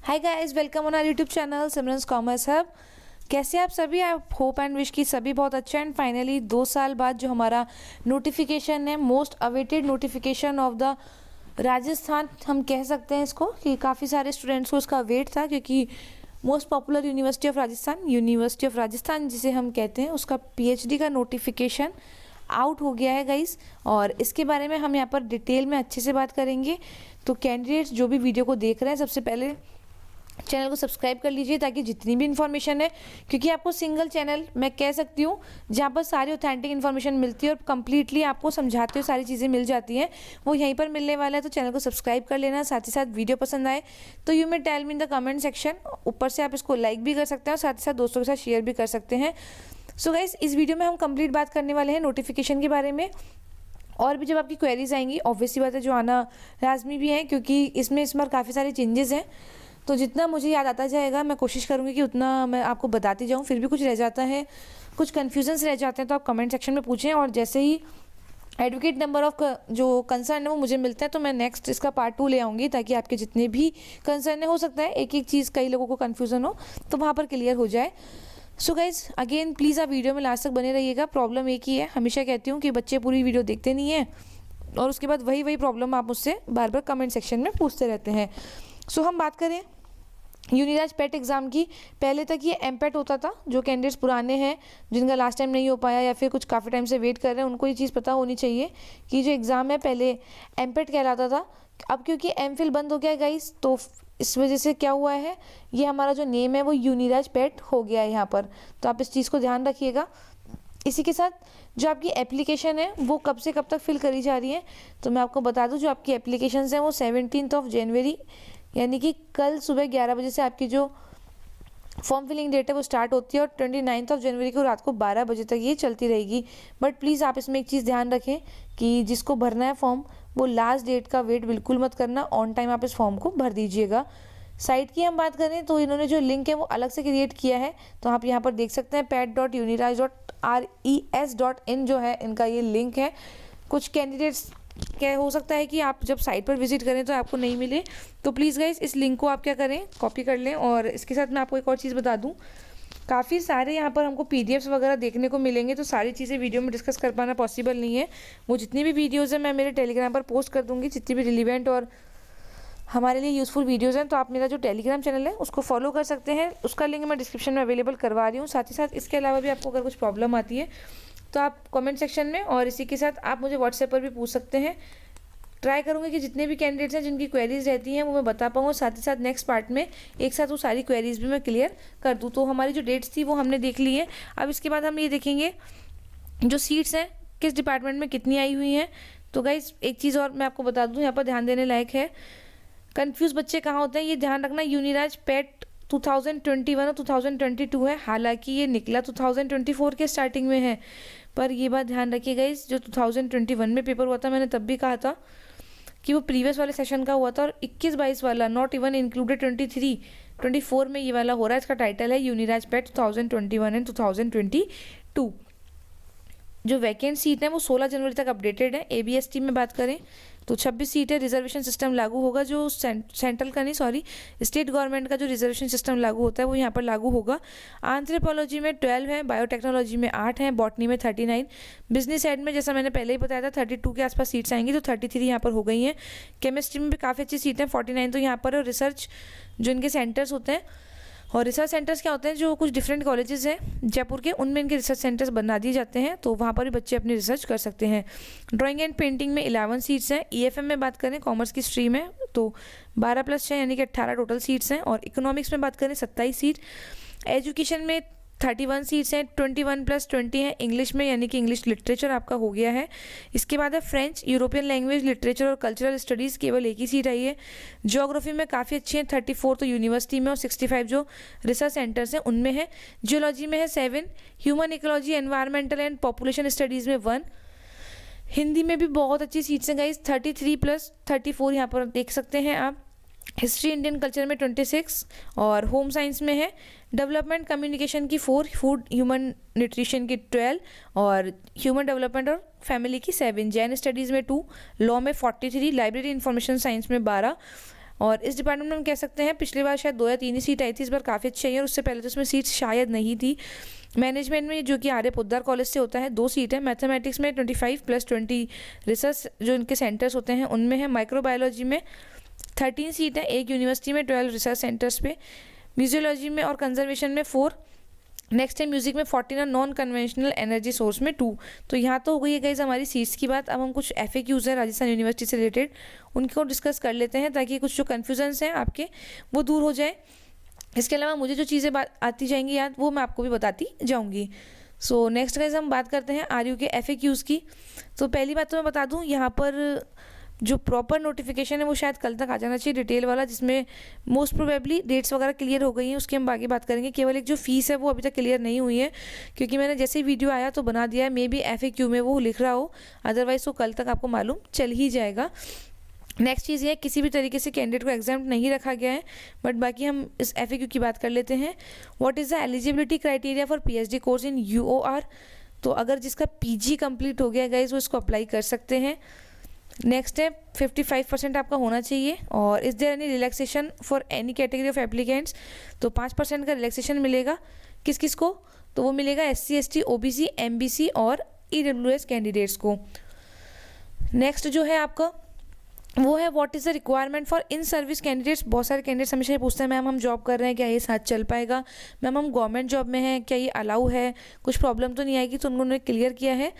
Hi guys, welcome on our YouTube channel Simran's commerce hub. कैसे आप सभी? आई होप एंड विश की सभी बहुत अच्छा। एंड फाइनली 2 साल बाद जो हमारा नोटिफिकेशन है, most awaited notification of the Rajasthan, हम कह सकते हैं इसको कि काफ़ी सारे स्टूडेंट्स को इसका वेट था, क्योंकि most popular university of Rajasthan जिसे हम कहते हैं, उसका पीएचडी का नोटिफिकेशन आउट हो गया है गाइस। और इसके बारे में हम यहाँ पर डिटेल में अच्छे से बात करेंगे। तो कैंडिडेट्स जो भी वीडियो को देख रहे हैं, सबसे पहले चैनल को सब्सक्राइब कर लीजिए, ताकि जितनी भी इन्फॉर्मेशन है, क्योंकि आपको सिंगल चैनल मैं कह सकती हूँ जहाँ पर सारी ऑथेंटिक इन्फॉर्मेशन मिलती है और कंप्लीटली आपको समझाते हुए सारी चीज़ें मिल जाती हैं, वो यहीं पर मिलने वाला है। तो चैनल को सब्सक्राइब कर लेना। साथ ही साथ वीडियो पसंद आए तो you may tell me in the comment section. ऊपर से आप इसको लाइक भी कर सकते हैं और साथ ही साथ दोस्तों के साथ शेयर भी कर सकते हैं। सो गाइस, इस वीडियो में हम कंप्लीट बात करने वाले हैं नोटिफिकेशन के बारे में। और भी जब आपकी क्वेरीज आएंगी, ऑब्वियसली बात है, जो आना लाजमी भी है, क्योंकि इसमें इस बार काफ़ी सारे चेंजेस हैं। तो जितना मुझे याद आता जाएगा मैं कोशिश करूँगी कि उतना मैं आपको बताती जाऊँ। फिर भी कुछ रह जाता है, कुछ कन्फ्यूजन्स रह जाते हैं, तो आप कमेंट सेक्शन में पूछें। और जैसे ही एडवोकेट नंबर ऑफ जो कंसर्न है वो मुझे मिलता है, तो मैं नेक्स्ट इसका पार्ट 2 ले आऊँगी, ताकि आपके जितने भी कंसर्न है, हो सकता है एक एक चीज़ कई लोगों को कन्फ्यूज़न हो, तो वहाँ पर क्लियर हो जाए। सो गाइज, अगेन प्लीज़ आप वीडियो में लास्ट तक बने रहिएगा। प्रॉब्लम एक ही है, हमेशा कहती हूँ कि बच्चे पूरी वीडियो देखते नहीं हैं, और उसके बाद वही प्रॉब्लम आप मुझसे बार बार कमेंट सेक्शन में पूछते रहते हैं। सो हम बात करें यूनिराज पेट एग्ज़ाम की। पहले तक ये एमपेट होता था। जो कैंडिडेट्स पुराने हैं, जिनका लास्ट टाइम नहीं हो पाया या फिर कुछ काफ़ी टाइम से वेट कर रहे हैं, उनको ये चीज़ पता होनी चाहिए कि जो एग्ज़ाम है पहले एमपेट कहलाता था। अब क्योंकि एमफिल बंद हो गया है गाइस, तो इस वजह से क्या हुआ है, ये हमारा जो नेम है वो यूनिराज पेट हो गया है यहाँ पर। तो आप इस चीज़ को ध्यान रखिएगा। इसी के साथ जो आपकी एप्लीकेशन है वो कब से कब तक फिल करी जा रही है, तो मैं आपको बता दूं, जो आपकी एप्लीकेशन है वो 17 जनवरी यानी कि कल सुबह 11 बजे से आपकी जो फॉर्म फिलिंग डेट है वो स्टार्ट होती है, और 29 जनवरी को रात को 12 बजे तक ये चलती रहेगी। बट प्लीज़ आप इसमें एक चीज़ ध्यान रखें कि जिसको भरना है फॉर्म, वो लास्ट डेट का वेट बिल्कुल मत करना, ऑन टाइम आप इस फॉर्म को भर दीजिएगा। साइट की हम बात करें तो इन्होंने जो लिंक है वो अलग से क्रिएट किया है, तो आप यहाँ पर देख सकते हैं pet.uniraj.res.in जो है इनका ये लिंक है। कुछ कैंडिडेट्स क्या हो सकता है कि आप जब साइट पर विजिट करें तो आपको नहीं मिले, तो प्लीज़ गाइस इस लिंक को आप क्या करें, कॉपी कर लें। और इसके साथ मैं आपको एक और चीज़ बता दूं, काफ़ी सारे यहाँ पर हमको पीडीएफ्स वगैरह देखने को मिलेंगे, तो सारी चीज़ें वीडियो में डिस्कस कर पाना पॉसिबल नहीं है। वो जितनी भी वीडियोज़ हैं मैं मेरे टेलीग्राम पर पोस्ट कर दूँगी, जितनी भी रिलीवेंट और हमारे लिए यूज़फुल वीडियोज़ हैं। तो आप मेरा जो टेलीग्राम चैनल है उसको फॉलो कर सकते हैं, उसका लिंक मैं डिस्क्रिप्शन में अवेलेबल करवा रही हूँ। साथ ही साथ इसके अलावा भी आपको अगर कुछ प्रॉब्लम आती है तो आप कमेंट सेक्शन में, और इसी के साथ आप मुझे व्हाट्सएप पर भी पूछ सकते हैं। ट्राई करूँगी कि जितने भी कैंडिडेट्स हैं जिनकी क्वेरीज रहती हैं वो मैं बता पाऊँ, साथ ही साथ नेक्स्ट पार्ट में एक साथ वो सारी क्वेरीज भी मैं क्लियर कर दूँ। तो हमारी जो डेट्स थी वो हमने देख ली है। अब इसके बाद हम ये देखेंगे जो सीट्स हैं किस डिपार्टमेंट में कितनी आई हुई हैं। तो गाइज एक चीज़ और मैं आपको बता दूँ, यहाँ पर ध्यान देने लायक है। कंफ्यूज बच्चे कहाँ होते हैं, ये ध्यान रखना, यूनिराज पेट 2021 और 2022 है, हालांकि ये निकला 2024 के स्टार्टिंग में है। पर ये बात ध्यान रखिएगा, इस जो 2021 में पेपर हुआ था, मैंने तब भी कहा था कि वो प्रीवियस वाले सेशन का हुआ था, और 21-22 वाला नॉट इवन इंक्लूडेड 23-24 में ये वाला हो रहा है। इसका टाइटल है यूनिराज पेट 2021 एंड 2022। जो वैकेंट सीट है वो 16 जनवरी तक अपडेटेड है। ABST में बात करें तो 26 सीट है। रिजर्वेशन सिस्टम लागू होगा, जो सेंट्रल का नहीं, सॉरी, स्टेट गवर्नमेंट का जो रिजर्वेशन सिस्टम लागू होता है वो यहाँ पर लागू होगा। एंथ्रोपोलॉजी में 12 है, बायोटेक्नोलॉजी में 8 है, बॉटनी में 39, बिजनेस एड में जैसा मैंने पहले ही बताया था 32 के आसपास सीट्स आएंगी, तो 33 यहाँ पर हो गई हैं। केमिस्ट्री में भी काफ़ी अच्छी सीट है, 49 तो यहाँ पर। और रिसर्च जो इनके सेंटर्स होते हैं, और रिसर्च सेंटर्स क्या होते हैं, जो कुछ डिफरेंट कॉलेजेस हैं जयपुर के, उनमें इनके रिसर्च सेंटर्स बना दिए जाते हैं, तो वहाँ पर भी बच्चे अपनी रिसर्च कर सकते हैं। ड्राइंग एंड पेंटिंग में 11 सीट्स हैं। EFM में बात करें, कॉमर्स की स्ट्रीम है, तो 12+6 यानी कि 18 टोटल सीट्स हैं। और इकोनॉमिक्स में बात करें 27 सीट। एजुकेशन में 31 सीट्स हैं, 21+20 हैं। इंग्लिश में यानी कि इंग्लिश लिटरेचर आपका हो गया है। इसके बाद है फ्रेंच, यूरोपियन लैंग्वेज, लिटरेचर और कल्चरल स्टडीज़, केवल एक ही सीट आई है। ज्योग्राफी में काफ़ी अच्छी हैं, 34 तो यूनिवर्सिटी में, और 65 जो रिसर्च सेंटर्स हैं उनमें है। जियोलॉजी में है 7, human ecology, environmental and population studies में 1। हिंदी में भी बहुत अच्छी सीट्स हैं गाइस, 33+34 यहाँ पर देख सकते हैं आप। हिस्ट्री इंडियन कल्चर में 26, और होम साइंस में है डेवलपमेंट कम्युनिकेशन की 4, फूड ह्यूमन न्यूट्रिशन की 12, और ह्यूमन डेवलपमेंट और फैमिली की 7, जैन स्टडीज़ में 2, लॉ में 43, लाइब्रेरी इंफॉर्मेशन साइंस में 12, और इस डिपार्टमेंट में हम कह सकते हैं पिछली बार शायद 2 या 3 ही सीट आई थी, इस बार काफ़ी अच्छी आई है और उससे पहले तो इसमें सीट शायद नहीं थी। मैनेजमेंट में जो कि आर्य पोद्दार कॉलेज से होता है 2 सीट है। मैथमेटिक्स में 25 + 20 रिसर्च जो इनके सेंटर्स होते हैं उनमें है। माइक्रोबायोलॉजी में 13 सीट है एक यूनिवर्सिटी में 12 रिसर्च सेंटर्स पे। म्यूजियोलॉजी में और कंजर्वेशन में 4। नेक्स्ट है म्यूजिक में 14 और नॉन कन्वेंशनल एनर्जी सोर्स में 2। तो यहाँ तो हो गई है गाइस हमारी सीट्स की बात। अब हम कुछ FAQs है राजस्थान यूनिवर्सिटी से रिलेटेड उनको डिस्कस कर लेते हैं ताकि कुछ जो कन्फ्यूजन्स हैं आपके वो दूर हो जाए। इसके अलावा मुझे जो चीज़ें आती जाएंगी याद वो मैं आपको भी बताती जाऊँगी। सो नेक्स्ट गाइस हम बात करते हैं RU के FAQs की। तो पहली बात तो मैं बता दूँ यहाँ पर जो प्रॉपर नोटिफिकेशन है वो शायद कल तक आ जाना चाहिए डिटेल वाला, जिसमें मोस्ट प्रोबेबली डेट्स वगैरह क्लियर हो गई हैं, उसकी हम आगे बात करेंगे। केवल एक जो फीस है वो अभी तक क्लियर नहीं हुई है क्योंकि मैंने जैसे ही वीडियो आया तो बना दिया है। मे बी FAQ में वो लिख रहा हो, अदरवाइज वो कल तक आपको मालूम चल ही जाएगा। नेक्स्ट चीज़ ये है किसी भी तरीके से कैंडिडेट को एग्जाम नहीं रखा गया है, बट बाकी हम इस FAQ की बात कर लेते हैं। What is the eligibility criteria for PhD course in UOR। तो अगर जिसका PG कंप्लीट हो गया गाइस वो इसको अप्लाई कर सकते हैं। नेक्स्ट है 55% आपका होना चाहिए। और is there any relaxation for any category of applicants. तो 5% का रिलैक्सेशन मिलेगा किस किस को, तो वो मिलेगा SC ST OBC MBC और EWS कैंडिडेट्स को। नेक्स्ट जो है आपका वो है what is the requirement for in service candidates. बहुत सारे कैंडिडेट्स हमेशा ये पूछते हैं मैम हम जॉब कर रहे हैं क्या ये साथ चल पाएगा, मैम हम गवर्नमेंट जॉब में हैं क्या ये अलाउ है, कुछ प्रॉब्लम तो नहीं आएगी। तो उन्होंने क्लियर किया है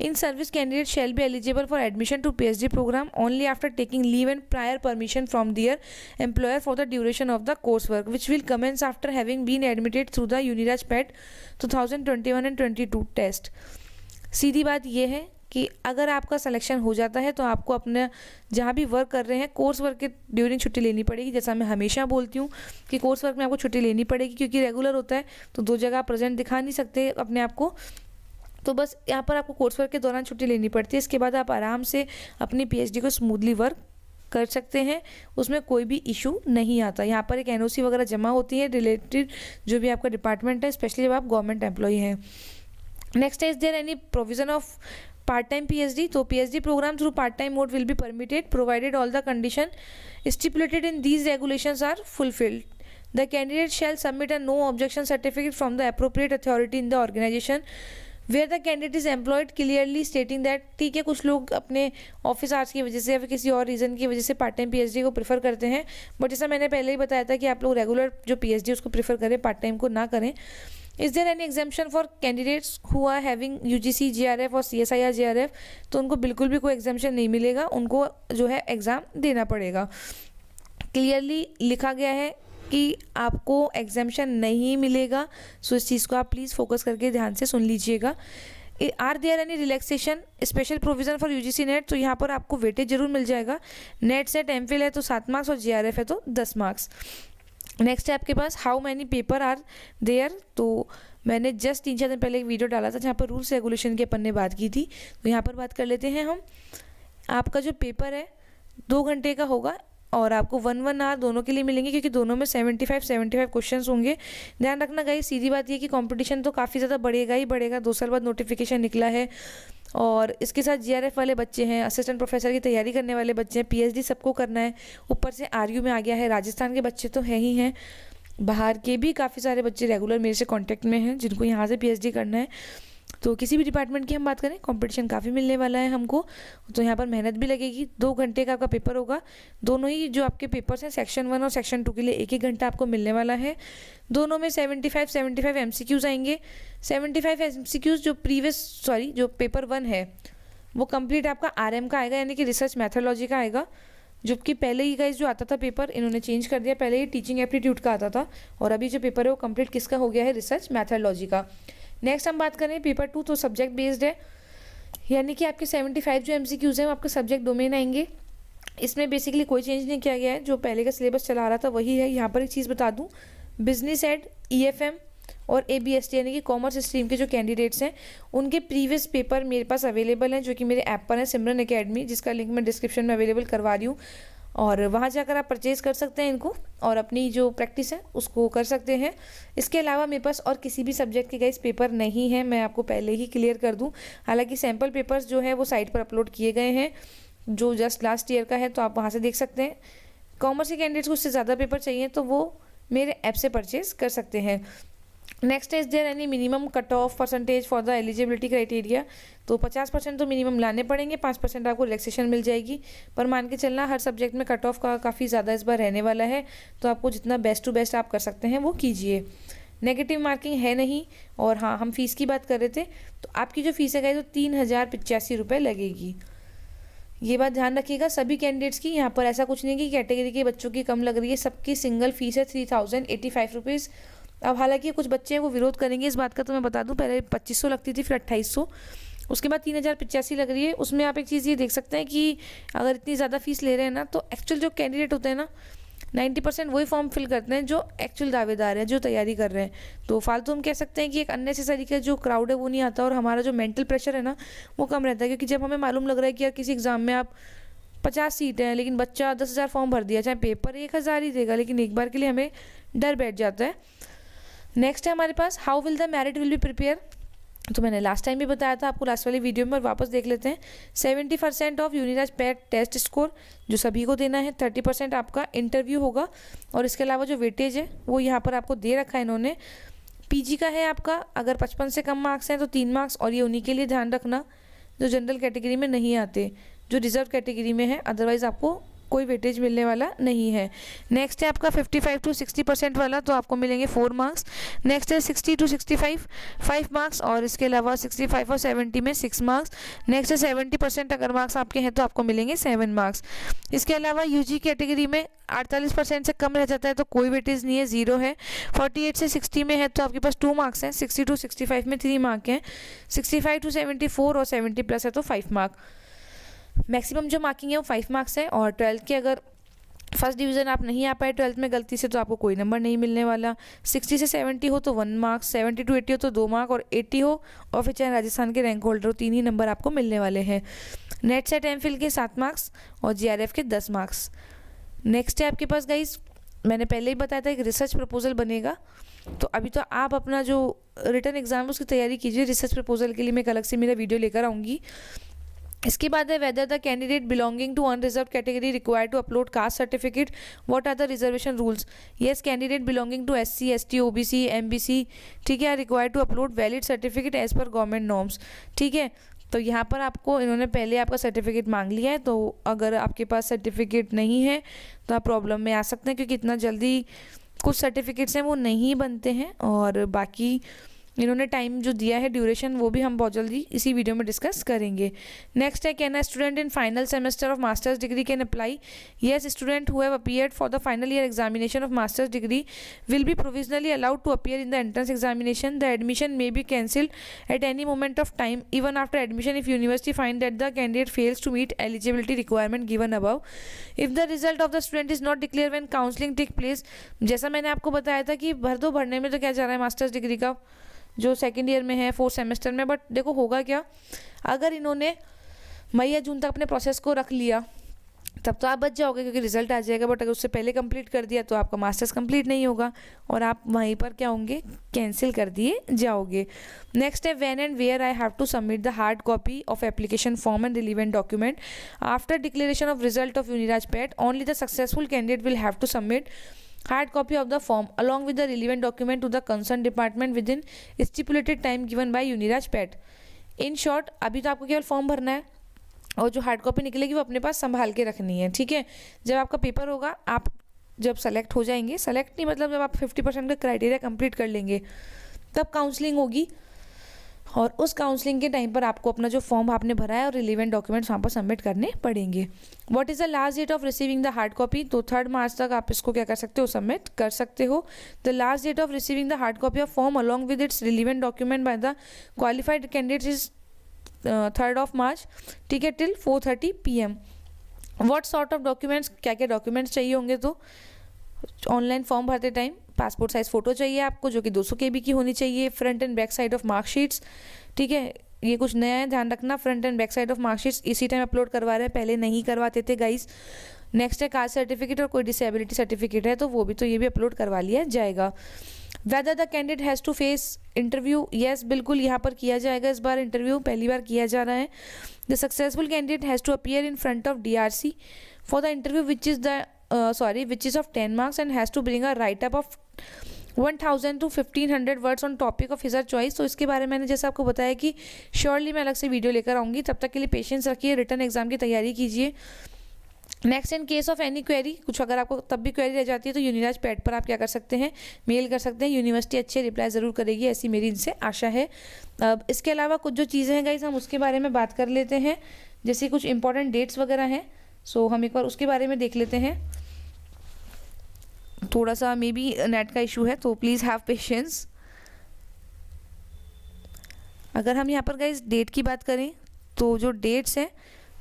in service candidate shall be eligible for admission to PhD program only after taking leave and prior permission from their employer for the duration of the course work which will commence after having been admitted through the Uniraj PET 2021 and 22 test. सीधी बात ये है कि अगर आपका selection हो जाता है तो आपको अपने जहाँ भी वर्क कर रहे हैं कोर्स वर्क के ड्यूरिंग छुट्टी लेनी पड़ेगी। जैसा मैं हमेशा बोलती हूँ कि कोर्स वर्क में आपको छुट्टी लेनी पड़ेगी क्योंकि रेगुलर होता है तो 2 जगह आप प्रेजेंट दिखा नहीं सकते अपने आप को। तो बस यहाँ पर आपको कोर्स वर्क के दौरान छुट्टी लेनी पड़ती है। इसके बाद आप आराम से अपनी PhD को स्मूथली वर्क कर सकते हैं, उसमें कोई भी इशू नहीं आता। यहाँ पर एक NOC वगैरह जमा होती है रिलेटेड जो भी आपका डिपार्टमेंट है, स्पेशली जब आप गवर्नमेंट एम्प्लॉई हैं। नेक्स्ट है is there any provision of part time PhD। तो PhD programme through part time mode will be permitted provided all the condition stipulated in these regulations are fulfilled. The candidate shall submit a no objection certificate from the appropriate authority in the organisation where the candidate is employed clearly stating that. ठीक है, कुछ लोग अपने office hours की वजह से या फिर किसी और रीज़न की वजह से पार्ट टाइम PhD को प्रेफर करते हैं, बट जैसा मैंने पहले ही बताया था कि आप लोग रेगुलर जो PhD उसको प्रेफर करें, पार्ट टाइम को ना करें। Is there any exemption for candidates who are having UGC JRF और CSIR JRF। तो उनको बिल्कुल भी कोई एग्जाम्पशन नहीं मिलेगा, उनको जो है एग्ज़ाम देना पड़ेगा। क्लियरली लिखा गया है कि आपको एग्जाम्पशन नहीं मिलेगा, सो इस चीज़ को आप प्लीज़ फोकस करके ध्यान से सुन लीजिएगा। Are there any relaxation special provision for UGC नेट। तो यहाँ पर आपको वेटेज जरूर मिल जाएगा। नेट सेट MPhil है तो 7 मार्क्स और JRF है तो 10 मार्क्स। नेक्स्ट है आपके पास how many paper are there. तो मैंने जस्ट 3-4 दिन पहले एक वीडियो डाला था जहाँ पर रूल्स रेगुलेशन के अपन ने बात की थी, तो यहाँ पर बात कर लेते हैं हम। आपका जो पेपर है 2 घंटे का होगा और आपको 1 आवर दोनों के लिए मिलेंगे क्योंकि दोनों में 75 क्वेश्चंस होंगे। ध्यान रखना गाइस, सीधी बात ये कि कंपटीशन तो काफ़ी ज़्यादा बढ़ेगा ही बढ़ेगा। 2 साल बाद नोटिफिकेशन निकला है और इसके साथ JRF वाले बच्चे हैं, असिस्टेंट प्रोफेसर की तैयारी करने वाले बच्चे हैं, PhD सबको करना है, ऊपर से RU में आ गया है। राजस्थान के बच्चे तो है ही हैं, बाहर के भी काफ़ी सारे बच्चे रेगुलर मेरे से कांटेक्ट में हैं जिनको यहाँ से PhD करना है। तो किसी भी डिपार्टमेंट की हम बात करें कंपटीशन काफ़ी मिलने वाला है हमको, तो यहाँ पर मेहनत भी लगेगी। 2 घंटे का आपका पेपर होगा। दोनों ही जो आपके पेपर्स हैं सेक्शन 1 और सेक्शन 2 के लिए 1-1 घंटा आपको मिलने वाला है। दोनों में 75 MCQs आएंगे। 75 MCQs जो पेपर 1 है वो कंप्लीट आपका RM का आएगा, यानी कि रिसर्च मैथोलॉजी का आएगा। जबकि पहले ही गाइस जो आता था पेपर इन्होंने चेंज कर दिया, पहले ही टीचिंग एप्टीट्यूड का आता था और अभी जो पेपर है वो कंप्लीट किसका हो गया है, रिसर्च मैथोलॉजी का। नेक्स्ट हम बात करें पेपर 2, तो सब्जेक्ट बेस्ड है, यानी कि आपके 75 जो MCQs हैं वो आपके सब्जेक्ट डोमेन आएंगे। इसमें बेसिकली कोई चेंज नहीं किया गया है, जो पहले का सिलेबस चला रहा था वही है। यहाँ पर एक चीज़ बता दूँ, बिजनेस एड EFM और ABST यानी कि कॉमर्स स्ट्रीम के जो कैंडिडेट्स हैं उनके प्रीवियस पेपर मेरे पास अवेलेबल हैं, जो कि मेरे ऐप पर है सिमरन एकेडमी, जिसका लिंक मैं डिस्क्रिप्शन में अवेलेबल करवा रही हूँ और वहाँ जाकर आप परचेज़ कर सकते हैं इनको और अपनी जो प्रैक्टिस है उसको कर सकते हैं। इसके अलावा मेरे पास और किसी भी सब्जेक्ट के गाइस पेपर नहीं है, मैं आपको पहले ही क्लियर कर दूँ। हालांकि सैम्पल पेपर्स जो है वो साइट पर अपलोड किए गए हैं, जो जस्ट लास्ट ईयर का है, तो आप वहाँ से देख सकते हैं। कॉमर्स के कैंडिडेट्स को उससे ज़्यादा पेपर चाहिए तो वो मेरे ऐप से परचेज कर सकते हैं। Next is there any minimum cut off percentage for the eligibility criteria, तो 50% तो मिनिमम लाने पड़ेंगे, 5% आपको रिलैक्सेशन मिल जाएगी। पर मान के चलना हर सब्जेक्ट में कट ऑफ का काफ़ी ज़्यादा इस बार रहने वाला है, तो आपको जितना बेस्ट टू बेस्ट आप कर सकते हैं वो कीजिए। नेगेटिव मार्किंग है नहीं। और हाँ, हम फीस की बात कर रहे थे, तो आपकी जो फीस है तो 3085 रुपये लगेगी। ये बात ध्यान रखिएगा सभी कैंडिडेट्स की, यहाँ पर ऐसा कुछ नहीं कि कैटेगरी के बच्चों की कम लग रही है, सबकी सिंगल फीस है 3085 रुपीज़। अब हालांकि कुछ बच्चे वो विरोध करेंगे इस बात का, तो मैं बता दूं पहले 2500 लगती थी, फिर 2800, उसके बाद 3085 लग रही है। उसमें आप एक चीज़ ये देख सकते हैं कि अगर इतनी ज़्यादा फीस ले रहे हैं ना, तो एक्चुअल जो कैंडिडेट होते हैं ना 90% वही फॉर्म फिल करते हैं जो एक्चुअल दावेदार हैं, जो तैयारी कर रहे हैं। तो फालतू हम कह सकते हैं कि एक अननेसेसरी का जो क्राउड है वो नहीं आता, और हमारा जो मेंटल प्रेशर है ना वो कम रहता है। क्योंकि जब हमें मालूम लग रहा है कि यार किसी एग्ज़ाम में आप 50 सीटें हैं लेकिन बच्चा 10,000 फॉर्म भर दिया, चाहे पेपर 1000 ही देगा, लेकिन एक बार के लिए हमें डर बैठ जाता है। नेक्स्ट है हमारे पास how will the merit will be prepare, तो मैंने लास्ट टाइम भी बताया था आपको लास्ट वाली वीडियो में, और वापस देख लेते हैं। 70% of Uniraj PAT test score जो सभी को देना है, 30% आपका इंटरव्यू होगा, और इसके अलावा जो वेटेज है वो यहाँ पर आपको दे रखा है इन्होंने। पीजी का है आपका, अगर 55 से कम मार्क्स हैं तो 3 मार्क्स, और ये उन्हीं के लिए ध्यान रखना जो जनरल कैटेगरी में नहीं आते, जो रिजर्व कैटेगरी में है, अदरवाइज़ आपको कोई वेटेज मिलने वाला नहीं है। नेक्स्ट है आपका 55 to 60% वाला, तो आपको मिलेंगे 4 मार्क्स। नेक्स्ट है 60 to 65 5 मार्क्स, और इसके अलावा 65 और 70 में 6 मार्क्स। नेक्स्ट है 70% अगर मार्क्स आपके हैं तो आपको मिलेंगे 7 मार्क्स। इसके अलावा यूजी कैटेगरी में 48% से कम रह जाता है तो कोई वेटेज नहीं है, 0 है। 48 से 60 में है तो आपके पास 2 मार्क्स हैं, 60 to 65 में 3 मार्क हैं, 65 to 74 और 70 प्लस है तो 5 मार्क। मैक्सिमम जो मार्किंग है वो 5 मार्क्स है। और 12th के अगर फर्स्ट डिवीज़न आप नहीं आ पाए 12th में गलती से, तो आपको कोई नंबर नहीं मिलने वाला। 60 से 70 हो तो 1 मार्क, 70 to 80 हो तो 2 मार्क, और 80 हो और फिर चाहे राजस्थान के रैंक होल्डर हो, 3 ही नंबर आपको मिलने वाले हैं। नेट सेट एमफिल के 7 मार्क्स और जीआरएफ के 10 मार्क्स। नेक्स्ट है आपके पास गाइस, मैंने पहले ही बताया था एक रिसर्च प्रपोजल बनेगा, तो अभी तो आप अपना जो रिटन एग्जाम है उसकी तैयारी कीजिए। रिसर्च प्रपोजल के लिए मैं एक अलग से मेरा वीडियो लेकर आऊँगी। इसके बाद है whether the candidate belonging to unreserve category required to upload caste certificate, what are the reservation rules. Yes, candidate belonging to SC ST OBC MBC, ठीक है, required to upload valid certificate as per government norms. ठीक है, तो यहाँ पर आपको इन्होंने पहले आपका सर्टिफिकेट मांग लिया है, तो अगर आपके पास सर्टिफिकेट नहीं है तो आप प्रॉब्लम में आ सकते हैं, क्योंकि इतना जल्दी कुछ सर्टिफिकेट्स हैं वो नहीं बनते हैं, और बाकी इन्होंने टाइम जो दिया है ड्यूरेशन वो भी हम बहुत जल्दी इसी वीडियो में डिस्कस करेंगे। नेक्स्ट है can a student in final semester of masters degree can apply. Yes, student who have appeared for the final year examination of masters degree will be provisionally allowed to appear in the entrance examination. The admission may be cancelled at any moment of time even after admission if university find that the candidate fails to meet eligibility requirement given above. If the result of the student is not declare when counselling take place. जैसा मैंने आपको बताया था कि भर दो, भरने में तो क्या जा रहा है मास्टर्स डिग्री का जो सेकेंड ईयर में है 4th सेमेस्टर में, बट देखो होगा क्या, अगर इन्होंने मई या जून तक अपने प्रोसेस को रख लिया तब तो आप बच जाओगे क्योंकि रिजल्ट आ जाएगा, बट अगर उससे पहले कंप्लीट कर दिया तो आपका मास्टर्स कंप्लीट नहीं होगा और आप वहीं पर क्या होंगे, कैंसिल कर दिए जाओगे। नेक्स्ट है when and where I have to submit the hard copy of application form and relevant document after declaration of result of Uniraj PET. Only the successful candidate will have to submit hard copy of the form along with the relevant document to the concerned department within stipulated time given by Uniraj PET। In short अभी तो आपको केवल form भरना है और जो hard copy निकलेगी वो अपने पास संभाल के रखनी है। ठीक है, जब आपका पेपर होगा, आप जब सेलेक्ट हो जाएंगे, सेलेक्ट नहीं मतलब जब आप 50% का क्राइटेरिया कंप्लीट कर लेंगे तब काउंसलिंग होगी, और उस काउंसलिंग के टाइम पर आपको अपना जो फॉर्म आपने भरा है और रिलेवेंट डॉक्यूमेंट्स वहाँ पर सबमिट करने पड़ेंगे। What is the last date of receiving the hard copy, तो 3 मार्च तक आप इसको क्या कर सकते हो, सबमिट कर सकते हो। The last date of receiving the hard copy of form along with its relevant document by the qualified candidate is 3 March, ठीक है, till 4:30 PM। What sort of documents, क्या क्या डॉक्यूमेंट्स चाहिए होंगे, तो ऑनलाइन फॉर्म भरते टाइम पासपोर्ट साइज फ़ोटो चाहिए आपको जो कि 200 KB की होनी चाहिए, front and back side of marksheets. ठीक है, ये कुछ नया है, ध्यान रखना, front and back side of marksheets इसी टाइम अपलोड करवा रहे हैं, पहले नहीं करवाते थे गाइस। नेक्स्ट है कास्ट सर्टिफिकेट और कोई डिसेबिलिटी सर्टिफिकेट है तो वो भी, तो ये भी अपलोड करवा लिया जाएगा। Whether the candidate has to face interview, yes बिल्कुल यहाँ पर किया जाएगा, इस बार इंटरव्यू पहली बार किया जा रहा है। The successful candidate has to appear in front of DRC for the interview which is the which is of 10 marks and has to bring a write-up of 1000 to 1500 words on topic of his her choice. तो इसके बारे में मैंने जैसे आपको बताया कि surely मैं अलग से वीडियो लेकर आऊँगी। तब तक के लिए पेशेंस रखिए, रिटर्न एग्जाम की तैयारी कीजिए। Next, in case of any query, कुछ अगर आपको तब भी क्वेरी रह जाती है तो यूनिराज पैड पर आप क्या कर सकते हैं, मेल कर सकते हैं। यूनिवर्सिटी अच्छे रिप्लाई ज़रूर करेगी, ऐसी मेरी इनसे आशा है। अब इसके अलावा कुछ जो चीज़ें हैं गाइस, हम उसके बारे में बात कर लेते हैं। जैसे कुछ इंपॉर्टेंट डेट्स वगैरह हैं, सो हम एक बार उसके बारे में देख लेते हैं। थोड़ा सा मे बी नेट का इशू है, तो प्लीज़ हैव पेशेंस। अगर हम यहाँ पर गाइस डेट की बात करें तो जो डेट्स हैं,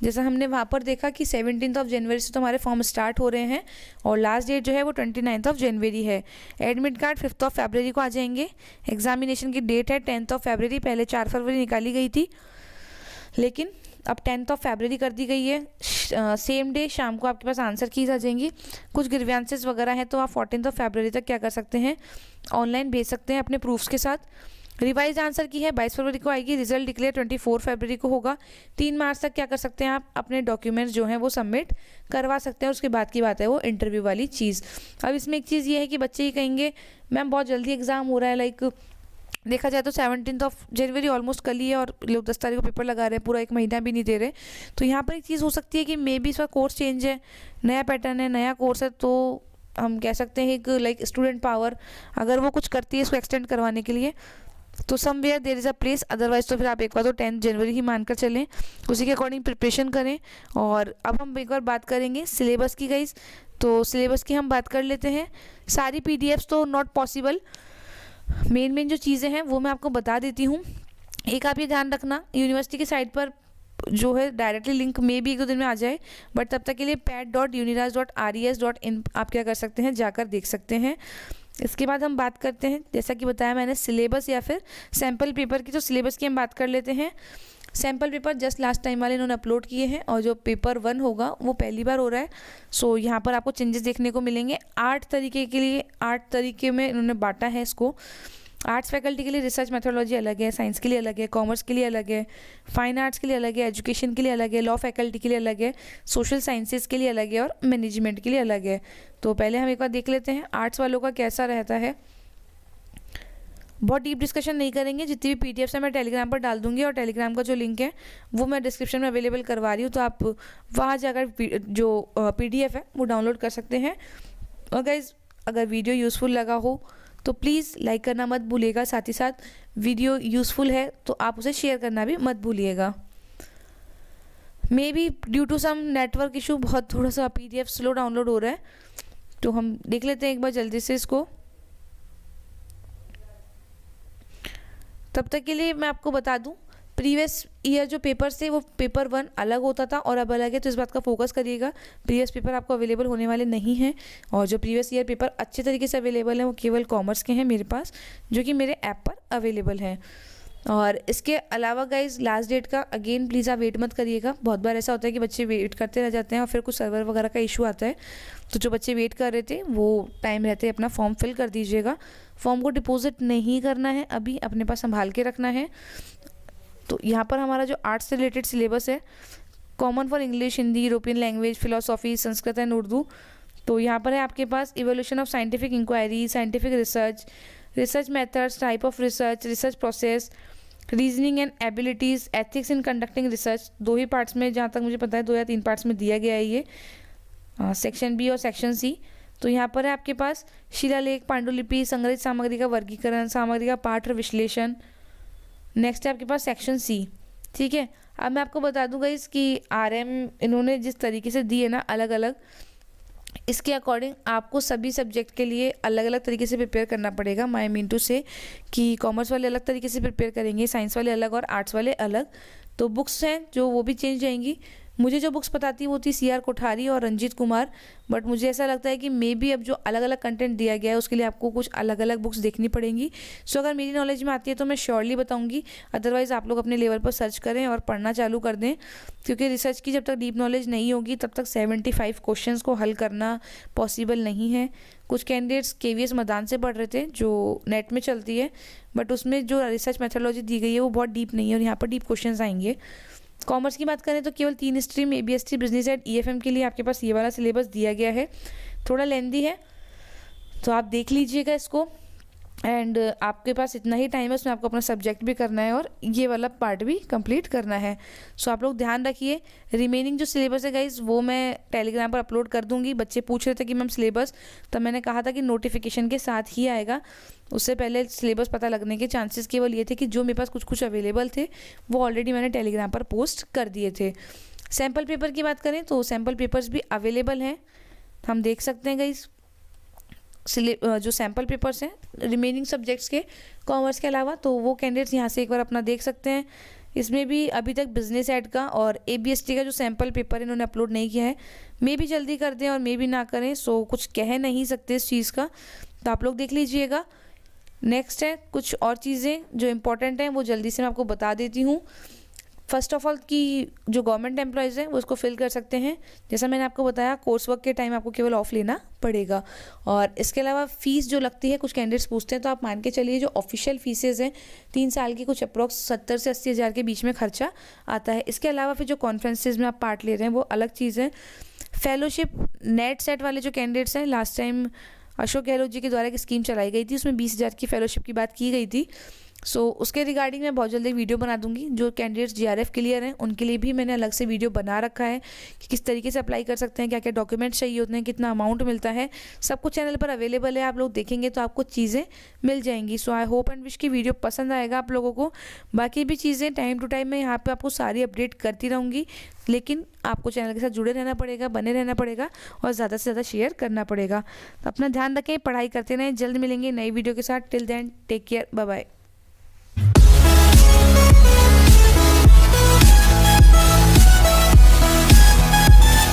जैसा हमने वहाँ पर देखा कि 17 जनवरी से तो हमारे फॉर्म स्टार्ट हो रहे हैं और लास्ट डेट जो है वो 29 जनवरी है। एडमिट कार्ड 5 फरवरी को आ जाएंगे। एग्जामिनेशन की डेट है 10 फरवरी। पहले 4 फरवरी निकाली गई थी, लेकिन अब 10 फरवरी कर दी गई है। सेम डे शाम को आपके पास आंसर कीज आ जाएंगी। कुछ ग्रीवेंसेस वगैरह हैं तो आप 14 फरवरी तक क्या कर सकते हैं, ऑनलाइन भेज सकते हैं अपने प्रूफ्स के साथ। रिवाइज आंसर की है 22 फरवरी को आएगी। रिजल्ट डिक्लेयर 24 फरवरी को होगा। 3 मार्च तक क्या कर सकते हैं, आप अपने डॉक्यूमेंट्स जो हैं वो सबमिट करवा सकते हैं। उसके बाद की बात है वो इंटरव्यू वाली चीज़। अब इसमें एक चीज़ ये है कि बच्चे ही कहेंगे मैम बहुत जल्दी एग्ज़ाम हो रहा है, लाइक देखा जाए तो 17 जनवरी ऑलमोस्ट कल ही है और लोग 10 तारीख को पेपर लगा रहे हैं, पूरा 1 महीना भी नहीं दे रहे। तो यहाँ पर एक चीज़ हो सकती है कि मे बी इसका कोर्स चेंज है, नया पैटर्न है, नया कोर्स है, तो हम कह सकते हैं एक लाइक स्टूडेंट पावर अगर वो कुछ करती है इसको एक्सटेंड करवाने के लिए, तो somewhere there is a place. Otherwise तो फिर आप एक बार तो 10 जनवरी ही मानकर चलें, उसी के अकॉर्डिंग प्रिपरेशन करें। और अब हम एक बार बात करेंगे सिलेबस की गाइस। तो सिलेबस की हम बात कर लेते हैं। सारी PDFs तो नॉट पॉसिबल, मेन जो चीज़ें हैं वो मैं आपको बता देती हूँ। एक आप ये ध्यान रखना, यूनिवर्सिटी की साइट पर जो है डायरेक्टली लिंक में भी 1-2 दिन में आ जाए, बट तब तक के लिए pad.uniraj.res.in आप क्या कर सकते हैं, जाकर देख सकते हैं। इसके बाद हम बात करते हैं, जैसा कि बताया मैंने, सिलेबस या फिर सैम्पल पेपर की। तो सिलेबस की हम बात कर लेते हैं। Sample paper just last time वाले इन्होंने अपलोड किए हैं और जो पेपर 1 होगा वो पहली बार हो रहा है। सो यहाँ पर आपको चेंजेस देखने को मिलेंगे। 8 तरीके के लिए 8 तरीके में इन्होंने बांटा है इसको। आर्ट्स फैकल्टी के लिए रिसर्च मेथोडोलॉजी अलग है, साइंस के लिए अलग है, कॉमर्स के लिए अलग है, फाइन आर्ट्स के लिए अलग है, एजुकेशन के लिए अलग है, लॉ फैकल्टी के लिए अलग है, सोशल साइंसेज के लिए अलग है और मैनेजमेंट के लिए अलग है। तो पहले हम एक बार देख लेते हैं आर्ट्स वालों का कैसा रहता है। बहुत डीप डिस्कशन नहीं करेंगे, जितनी भी PDFs है मैं टेलीग्राम पर डाल दूंगी और टेलीग्राम का जो लिंक है वो मैं डिस्क्रिप्शन में अवेलेबल करवा रही हूँ, तो आप वहाँ जाकर जो PDF है वो डाउनलोड कर सकते हैं। और गाइज अगर वीडियो यूज़फुल लगा हो तो प्लीज़ लाइक करना मत भूलिएगा, साथ ही साथ वीडियो यूज़फुल है तो आप उसे शेयर करना भी मत भूलिएगा। May be due to some network issue बहुत थोड़ा सा PDF स्लो डाउनलोड हो रहा है, तो हम देख लेते हैं एक बार जल्दी से इसको। तब तक के लिए मैं आपको बता दूं, प्रीवियस ईयर जो पेपर्स थे वो पेपर 1 अलग होता था और अब अलग है, तो इस बात का फोकस करिएगा। प्रीवियस पेपर आपको अवेलेबल होने वाले नहीं हैं और जो प्रीवियस ईयर पेपर अच्छे तरीके से अवेलेबल हैं वो केवल कॉमर्स के हैं मेरे पास, जो कि मेरे ऐप पर अवेलेबल हैं। और इसके अलावा गाइज लास्ट डेट का अगेन प्लीज़ आप वेट मत करिएगा। बहुत बार ऐसा होता है कि बच्चे वेट करते रह जाते हैं और फिर कुछ सर्वर वगैरह का इशू आता है, तो जो बच्चे वेट कर रहे थे वो टाइम रहते अपना फॉर्म फिल कर दीजिएगा। फॉर्म को डिपॉजिट नहीं करना है, अभी अपने पास संभाल के रखना है। तो यहाँ पर हमारा जो आर्ट्स से रिलेटेड सिलेबस है, common for English, Hindi, European language, philosophy, Sanskrit and Urdu. तो यहाँ पर है आपके पास evolution of scientific inquiry, scientific research, research methods, type of research, research process, reasoning and abilities, ethics in conducting research. 2 ही पार्ट्स में, जहाँ तक मुझे पता है 2 या 3 पार्ट्स में दिया गया है ये, सेक्शन B और सेक्शन C। तो यहाँ पर है आपके पास शिलालेख, पांडुलिपि, संग्रहित सामग्री का वर्गीकरण, सामग्री का पाठ और विश्लेषण। नेक्स्ट है आपके पास सेक्शन C, ठीक है। अब मैं आपको बता दूंगा इसकी RM इन्होंने जिस तरीके से दी है ना अलग अलग, इसके अकॉर्डिंग आपको सभी सब्जेक्ट के लिए अलग अलग तरीके से प्रिपेयर करना पड़ेगा। माई मीन टू से कि कॉमर्स वाले अलग तरीके से प्रिपेयर करेंगे, साइंस वाले अलग और आर्ट्स वाले अलग। तो बुक्स हैं जो वो भी चेंज जाएंगी। मुझे जो बुक्स पता थी वो थी CR कोठारी और रंजीत कुमार, बट मुझे ऐसा लगता है कि मे बी अब जो अलग अलग कंटेंट दिया गया है उसके लिए आपको कुछ अलग अलग बुक्स देखनी पड़ेंगी। सो अगर मेरी नॉलेज में आती है तो मैं श्योरली बताऊंगी, अदरवाइज़ आप लोग अपने लेवल पर सर्च करें और पढ़ना चालू कर दें, क्योंकि रिसर्च की जब तक डीप नॉलेज नहीं होगी तब तक 75 क्वेश्चंस को हल करना पॉसिबल नहीं है। कुछ कैंडिडेट्स KVS मैदान से पढ़ रहे थे जो नेट में चलती है, बट उसमें जो रिसर्च मेथोडोलॉजी दी गई है वो बहुत डीप नहीं है और यहाँ पर डीप क्वेश्चंस आएंगे। कॉमर्स की बात करें तो केवल 3 stream ABST, business ed, EFM के लिए आपके पास ये वाला सिलेबस दिया गया है। थोड़ा लेंदी है तो आप देख लीजिएगा इसको, एंड आपके पास इतना ही टाइम है, उसमें आपको अपना सब्जेक्ट भी करना है और ये वाला पार्ट भी कंप्लीट करना है। सो आप लोग ध्यान रखिए। रिमेनिंग जो सिलेबस है गाइज वो मैं टेलीग्राम पर अपलोड कर दूंगी। बच्चे पूछ रहे थे कि मैम सिलेबस, तब मैंने कहा था कि नोटिफिकेशन के साथ ही आएगा, उससे पहले सिलेबस पता लगने के चांसेस केवल ये थे कि जो मेरे पास कुछ कुछ अवेलेबल थे वो ऑलरेडी मैंने टेलीग्राम पर पोस्ट कर दिए थे। सैम्पल पेपर की बात करें तो सैम्पल पेपर्स भी अवेलेबल हैं, हम देख सकते हैं गाइज जो सैम्पल पेपर्स हैं रिमेनिंग सब्जेक्ट्स के कॉमर्स के अलावा, तो वो कैंडिडेट्स यहाँ से एक बार अपना देख सकते हैं। इसमें भी अभी तक बिजनेस एड का और ABST का जो सैम्पल पेपर इन्होंने अपलोड नहीं किया है, मे भी जल्दी कर दें और मे भी ना करें, सो कुछ कह नहीं सकते इस चीज़ का, तो आप लोग देख लीजिएगा। नेक्स्ट है कुछ और चीज़ें जो इम्पोर्टेंट हैं वो जल्दी से मैं आपको बता देती हूँ। फर्स्ट ऑफ ऑल कि जो गवर्नमेंट एम्प्लॉयज़ हैं वो इसको फिल कर सकते हैं। जैसा मैंने आपको बताया कोर्स वर्क के टाइम आपको केवल ऑफ लेना पड़ेगा, और इसके अलावा फ़ीस जो लगती है कुछ कैंडिडेट्स पूछते हैं, तो आप मान के चलिए जो ऑफिशियल फीसेज हैं 3 साल की कुछ अप्रॉक्स 70 से 80 हज़ार के बीच में खर्चा आता है। इसके अलावा फिर जो कॉन्फ्रेंसेज में आप पार्ट ले रहे हैं वो अलग चीज़ है। फेलोशिप नेट सेट वाले जो कैंडिडेट्स हैं, लास्ट टाइम अशोक गहलोत जी के द्वारा एक स्कीम चलाई गई थी, उसमें 20 हज़ार की फेलोशिप की बात की गई थी। सो उसके रिगार्डिंग मैं बहुत जल्दी वीडियो बना दूंगी। जो कैंडिडेट्स GRF क्लियर हैं उनके लिए भी मैंने अलग से वीडियो बना रखा है कि किस तरीके से अप्लाई कर सकते हैं, क्या क्या डॉक्यूमेंट्स चाहिए होते हैं, कितना अमाउंट मिलता है, सब कुछ चैनल पर अवेलेबल है। आप लोग देखेंगे तो आपको चीज़ें मिल जाएंगी। सो आई होप एंड विश की वीडियो पसंद आएगा आप लोगों को। बाकी भी चीज़ें टाइम टू टाइम मैं यहाँ पर आपको सारी अपडेट करती रहूँगी, लेकिन आपको चैनल के साथ जुड़े रहना पड़ेगा, बने रहना पड़ेगा और ज़्यादा से ज़्यादा शेयर करना पड़ेगा। तो अपना ध्यान रखें, पढ़ाई करते रहें। जल्द मिलेंगे नई वीडियो के साथ। Till then take care, bye bye.